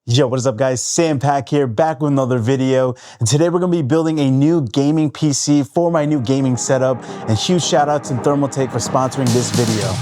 Yo, what is up guys? Sam Pack here, back with another video. And today we're gonna be building a new gaming PC for my new gaming setup. And huge shout out to ThermalTake for sponsoring this video.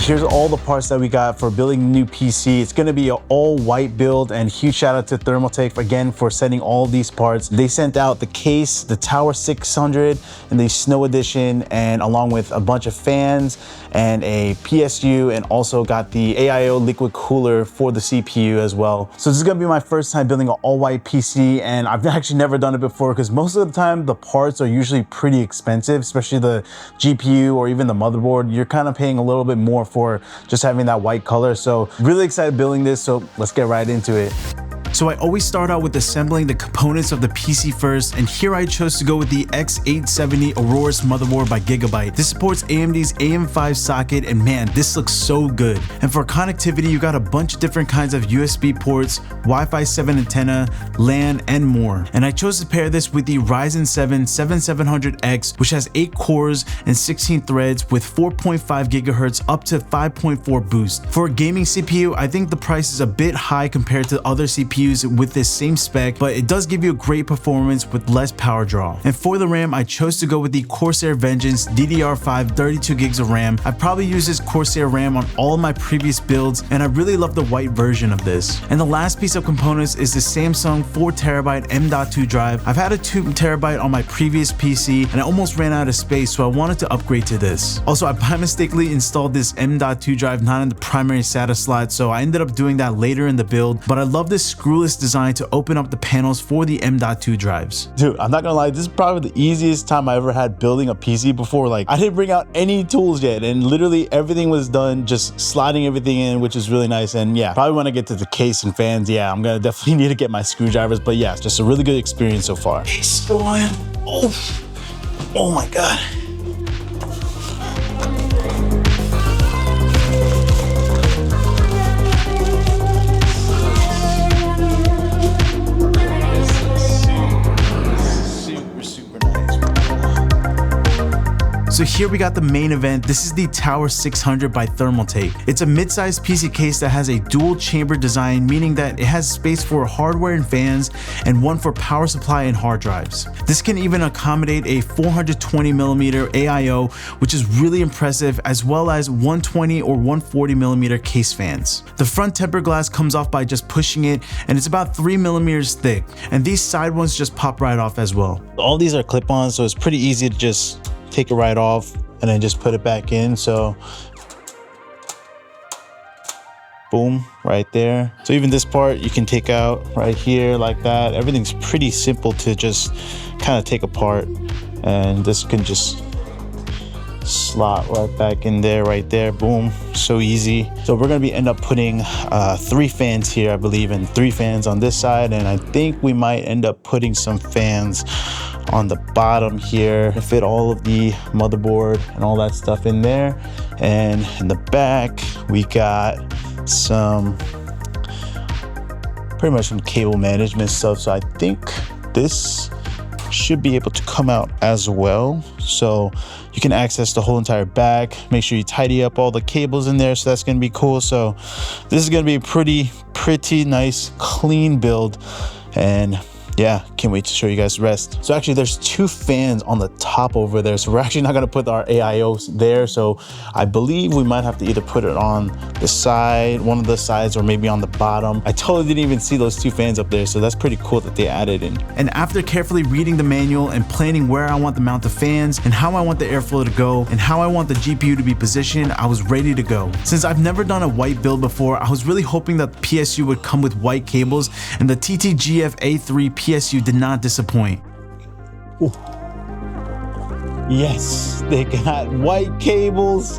Here's all the parts that we got for building a new PC. It's gonna be an all white build, and huge shout out to ThermalTake again for sending all these parts. They sent out the case, the Tower 600 and the Snow Edition, and along with a bunch of fans and a PSU, and also got the AIO liquid cooler for the CPU as well. So this is gonna be my first time building an all white PC, and I've actually never done it before because most of the time the parts are usually pretty expensive, especially the GPU or even the motherboard. You're kind of paying a little bit more for just having that white color. So really excited building this, so let's get right into it. So I always start out with assembling the components of the PC first, and here I chose to go with the X870 Aurorus motherboard by Gigabyte. This supports AMD's AM5 socket, and man, this looks so good. And for connectivity, you got a bunch of different kinds of USB ports, Wi-Fi 7 antenna, LAN, and more. And I chose to pair this with the Ryzen 7 7700X, which has 8 cores and 16 threads with 4.5 gigahertz up to 5.4 boost. For a gaming CPU, I think the price is a bit high compared to other CPUs with this same spec, but it does give you a great performance with less power draw. And for the RAM, I chose to go with the Corsair Vengeance DDR5 32 gigs of RAM. I probably use this Corsair RAM on all of my previous builds, and I really love the white version of this. And the last piece of components is the Samsung 4TB M.2 drive. I've had a 2TB on my previous PC, and I almost ran out of space, so I wanted to upgrade to this. Also, I by mistakenly installed this M.2 drive not in the primary SATA slot, so I ended up doing that later in the build, but I love this screwless design to open up the panels for the M.2 drives. Dude, I'm not gonna lie, this is probably the easiest time I ever had building a PC before. Like, I didn't bring out any tools yet, and literally everything was done just sliding everything in, which is really nice. And yeah, probably when I get to the case and fans, yeah, I'm gonna definitely need to get my screwdrivers, but yeah, it's just a really good experience so far. Case going. Oh my god. So here we got the main event. This is the Tower 600 by ThermalTake. It's a mid-sized PC case that has a dual chamber design, meaning that it has space for hardware and fans and one for power supply and hard drives. This can even accommodate a 420mm AIO, which is really impressive, as well as 120 or 140mm case fans. The front tempered glass comes off by just pushing it, and it's about 3mm thick, and these side ones just pop right off as well. All these are clip-ons, so it's pretty easy to just take it right off and then just put it back in. So boom, right there. So even this part you can take out right here like that. Everything's pretty simple to just kind of take apart, and this can just slot right back in there, right there. Boom, so easy. So we're gonna end up putting 3 fans here, I believe, and 3 fans on this side, and I think we might end up putting some fans on the bottom here to fit all of the motherboard and all that stuff in there. And in the back we got some pretty much some cable management stuff, so I think this should be able to come out as well, so you can access the whole entire back. Make sure you tidy up all the cables in there, so that's gonna be cool. So this is gonna be a pretty nice clean build, and yeah, can't wait to show you guys the rest. So actually there's 2 fans on the top over there, so we're actually not gonna put our AIOs there. So I believe we might have to either put it on the side, one of the sides, or maybe on the bottom. I totally didn't even see those 2 fans up there, so that's pretty cool that they added in. And after carefully reading the manual and planning where I want to mount the fans and how I want the airflow to go and how I want the GPU to be positioned, I was ready to go. Since I've never done a white build before, I was really hoping that the PSU would come with white cables, and the TTGF A3 PSU did not disappoint. Ooh. Yes, they got white cables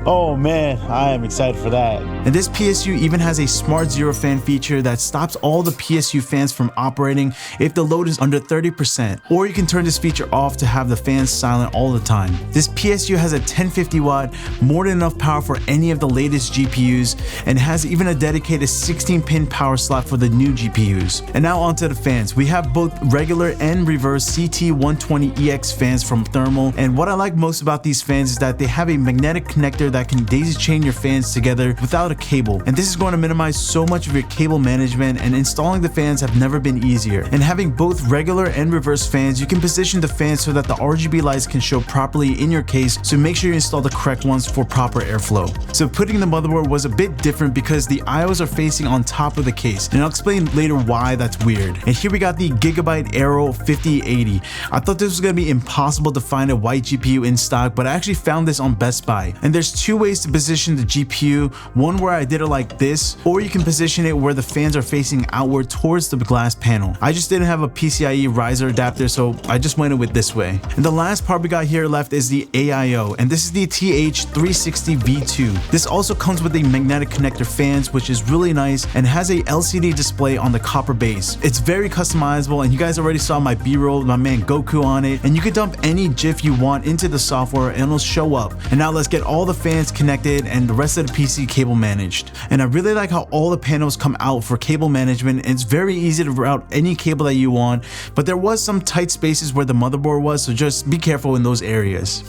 Oh man, I am excited for that. And this PSU even has a smart zero fan feature that stops all the PSU fans from operating if the load is under 30%, or you can turn this feature off to have the fans silent all the time. This PSU has a 1050 watt, more than enough power for any of the latest GPUs, and has even a dedicated 16-pin power slot for the new GPUs. And now onto the fans. We have both regular and reverse CT120EX fans from Thermal, and what I like most about these fans is that they have a magnetic connector that can daisy chain your fans together without a cable, and this is going to minimize so much of your cable management, and installing the fans have never been easier. And having both regular and reverse fans, you can position the fans so that the RGB lights can show properly in your case, so make sure you install the correct ones for proper airflow. So putting the motherboard was a bit different because the IOs are facing on top of the case, and I'll explain later why that's weird. And here we got the Gigabyte Aero 5080. I thought this was going to be impossible to find a white GPU in stock, but I actually found this on Best Buy. And there's two ways to position the GPU, one where I did it like this, or you can position it where the fans are facing outward towards the glass panel. I just didn't have a PCIe riser adapter, so I just went with this way. And the last part we got here left is the AIO, and this is the TH360V2. This also comes with the magnetic connector fans, which is really nice, and has a LCD display on the copper base. It's very customizable, and you guys already saw my B-roll, my man Goku on it, and you can dump any GIF you want into the software and it'll show up. And now let's get all the fans connected and the rest of the PC cable managed. And I really like how all the panels come out for cable management, and it's very easy to route any cable that you want, but there was some tight spaces where the motherboard was, so just be careful in those areas.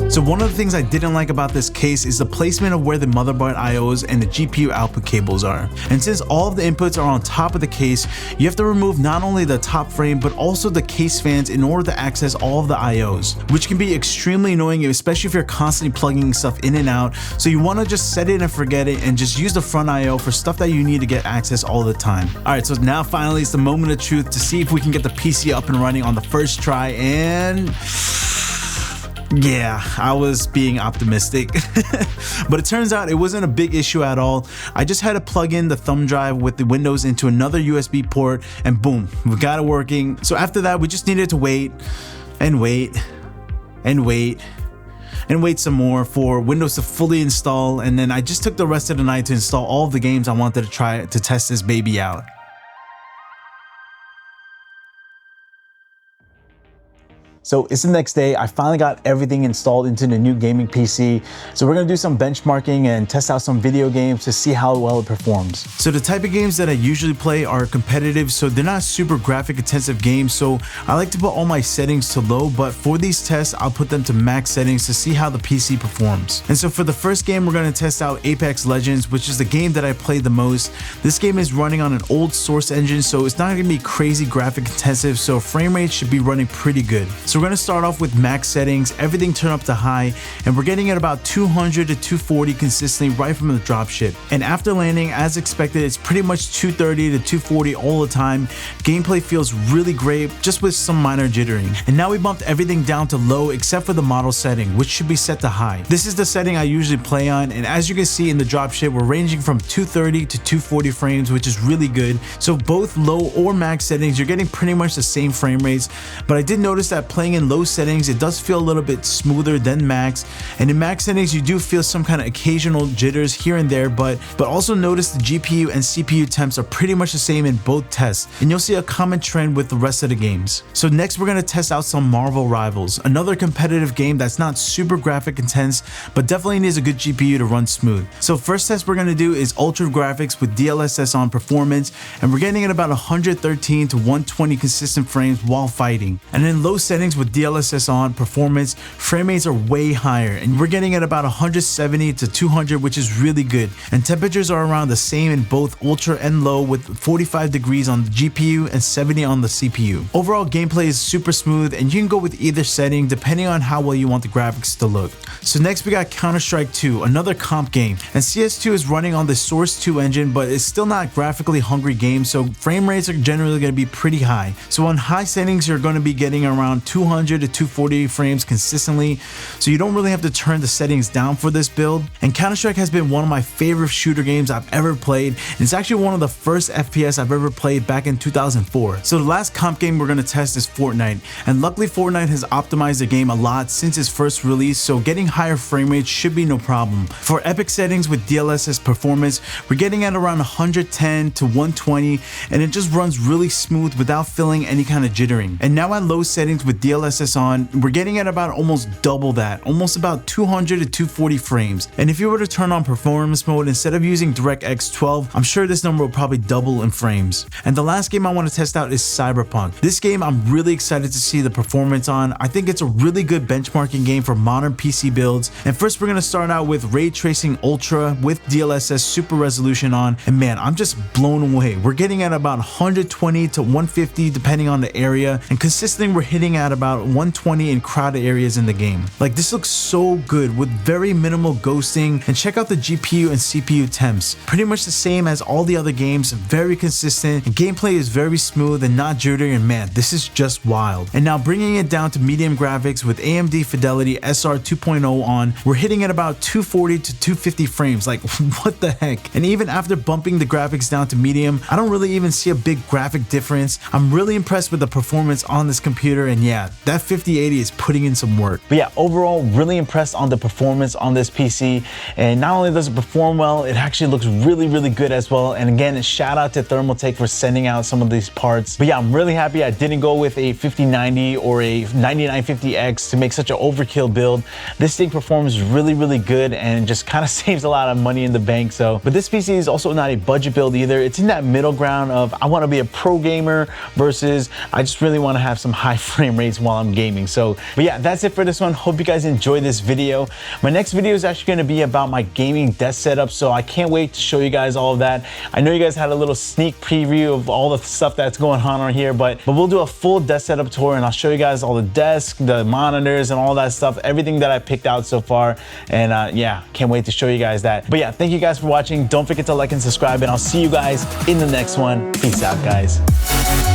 So one of the things I didn't like about this case is the placement of where the motherboard IOs and the GPU output cables are. And since all of the inputs are on top of the case, you have to remove not only the top frame but also the case fans in order to access all of the IOs, which can be extremely annoying, especially if you're constantly plugging stuff in and out. So you want to just set it and forget it and just use the front IO for stuff that you need to get access all the time. Alright, so now finally it's the moment of truth to see if we can get the PC up and running on the first try, and yeah, I was being optimistic. But it turns out it wasn't a big issue at all. I just had to plug in the thumb drive with the Windows into another USB port, and boom, we got it working. So after that, we just needed to wait and wait and wait and wait some more for Windows to fully install, and then I just took the rest of the night to install all of the games I wanted to try to test this baby out. So it's the next day. I finally got everything installed into the new gaming PC. So we're gonna do some benchmarking and test out some video games to see how well it performs. So the type of games that I usually play are competitive, so they're not super graphic intensive games. So I like to put all my settings to low, but for these tests, I'll put them to max settings to see how the PC performs. And so for the first game, we're gonna test out Apex Legends, which is the game that I played the most. This game is running on an old source engine, so it's not gonna be crazy graphic intensive, so frame rate should be running pretty good. So we're gonna start off with max settings, everything turned up to high, and we're getting at about 200 to 240 consistently right from the dropship. And after landing, as expected, it's pretty much 230 to 240 all the time. Gameplay feels really great, just with some minor jittering. And now we bumped everything down to low except for the model setting, which should be set to high. This is the setting I usually play on, and as you can see in the dropship, we're ranging from 230 to 240 frames, which is really good. So both low or max settings, you're getting pretty much the same frame rates, but I did notice that playing in low settings, it does feel a little bit smoother than max, and in max settings you do feel some kind of occasional jitters here and there, but also notice the GPU and CPU temps are pretty much the same in both tests, and you'll see a common trend with the rest of the games. So next we're going to test out some Marvel Rivals, another competitive game that's not super graphic intense, but definitely needs a good GPU to run smooth. So first test we're going to do is ultra graphics with DLSS on performance, and we're getting at about 113 to 120 consistent frames while fighting. And in low settings with DLSS on performance, frame rates are way higher, and we're getting at about 170 to 200, which is really good. And temperatures are around the same in both ultra and low, with 45 degrees on the GPU and 70 on the CPU. Overall gameplay is super smooth, and you can go with either setting depending on how well you want the graphics to look. So next we got Counter-Strike 2, another comp game, and CS2 is running on the Source 2 engine, but it's still not graphically hungry game, so frame rates are generally going to be pretty high. So on high settings you're going to be getting around 200 200 to 240 frames consistently, so you don't really have to turn the settings down for this build. And Counter-Strike has been one of my favorite shooter games I've ever played, and it's actually one of the first FPS I've ever played back in 2004. So the last comp game we're gonna test is Fortnite, and luckily Fortnite has optimized the game a lot since its first release, so getting higher frame rates should be no problem. For epic settings with DLSS performance, we're getting at around 110 to 120, and it just runs really smooth without feeling any kind of jittering. And now at low settings with DLSS on, we're getting at about almost double that, almost about 200 to 240 frames. And if you were to turn on performance mode instead of using DirectX 12, I'm sure this number will probably double in frames. And the last game I want to test out is Cyberpunk. This game I'm really excited to see the performance on. I think it's a really good benchmarking game for modern PC builds. And first we're going to start out with Ray Tracing Ultra with DLSS Super Resolution on, and man, I'm just blown away. We're getting at about 120 to 150 depending on the area, and consistently we're hitting at about 120 in crowded areas in the game. Like, this looks so good with very minimal ghosting, and check out the GPU and CPU temps. Pretty much the same as all the other games, very consistent, and gameplay is very smooth and not jittery, and man, this is just wild. And now bringing it down to medium graphics with AMD Fidelity SR 2.0 on, we're hitting at about 240 to 250 frames. Like, what the heck? And even after bumping the graphics down to medium, I don't really even see a big graphic difference. I'm really impressed with the performance on this computer, and yeah, that 5080 is putting in some work. But yeah, overall, really impressed on the performance on this PC, and not only does it perform well, it actually looks really, really good as well. And again, shout out to ThermalTake for sending out some of these parts. But yeah, I'm really happy I didn't go with a 5090 or a 9950X to make such an overkill build. This thing performs really, really good and just kind of saves a lot of money in the bank. So, but this PC is also not a budget build either. It's in that middle ground of I want to be a pro gamer versus I just really want to have some high frame rates while I'm gaming. So, but yeah, that's it for this one. Hope you guys enjoyed this video. My next video is actually going to be about my gaming desk setup, so I can't wait to show you guys all of that. I know you guys had a little sneak preview of all the stuff that's going on here, but we'll do a full desk setup tour, and I'll show you guys all the desk, the monitors, and all that stuff, everything that I picked out so far. And yeah, can't wait to show you guys that. But yeah, thank you guys for watching. Don't forget to like and subscribe, and I'll see you guys in the next one. Peace out, guys.